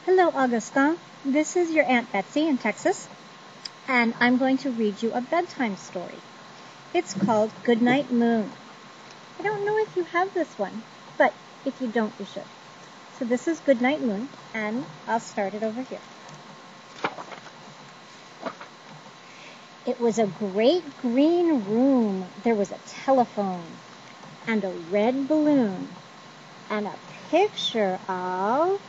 Hello, Augustin. This is your Aunt Betsy in Texas, and I'm going to read you a bedtime story. It's called Goodnight Moon. I don't know if you have this one, but if you don't, you should. So this is Goodnight Moon, and I'll start it over here. It was a great green room. There was a telephone and a red balloon and a picture of...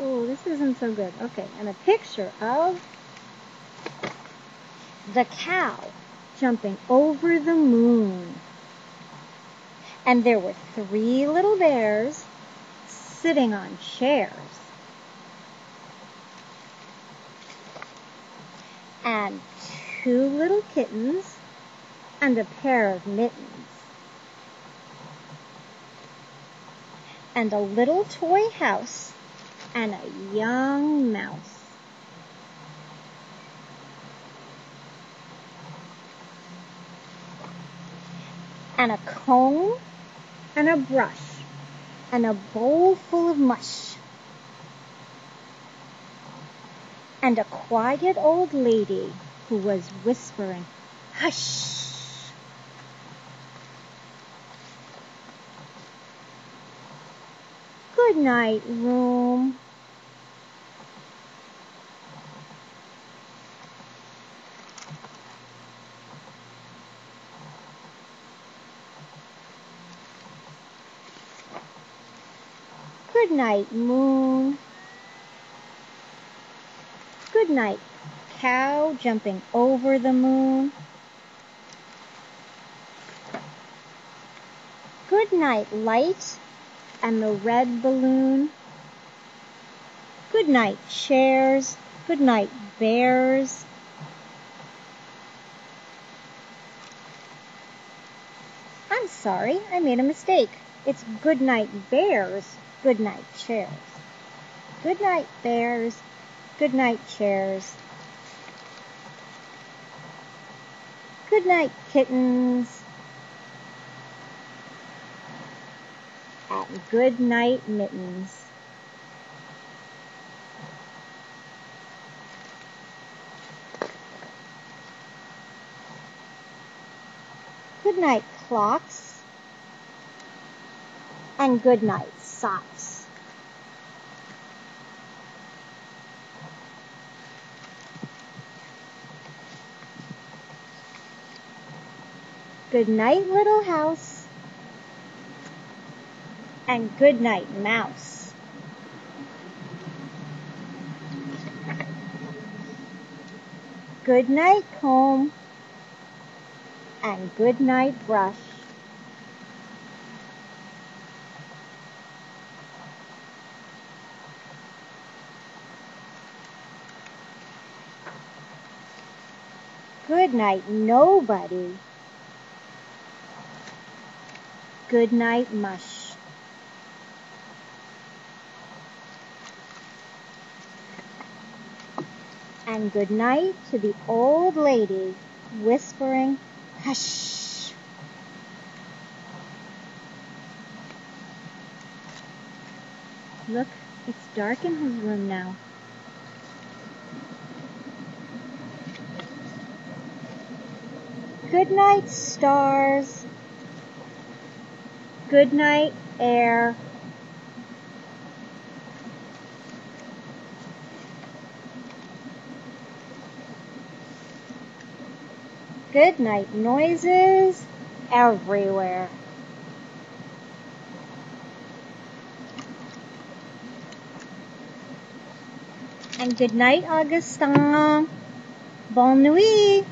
Oh, this isn't so good. Okay, and a picture of the cow jumping over the moon. And there were 3 little bears sitting on chairs. And 2 little kittens and a pair of mittens. And a little toy house and a young mouse. And a comb and a brush and a bowl full of mush. And a quiet old lady who was whispering, "Hush!" Good night, room. Good night, moon. Good night, cow jumping over the moon. Good night, light and the red balloon. Good night, chairs. Good night, bears. I'm sorry, I made a mistake. It's good night, bears. Good night, chairs. Good night, bears. Good night, chairs. Good night, kittens. And good night, mittens. Good night, clocks. And good night, socks. Good night, little house. And good night, mouse. Good night, comb. And good night, brush. Good night, nobody. Good night, mush. And good night to the old lady whispering, "Hush." Look, it's dark in his room now. Good night, stars. Good night, air. Good night, noises everywhere. And good night, Augustin. Bonne nuit.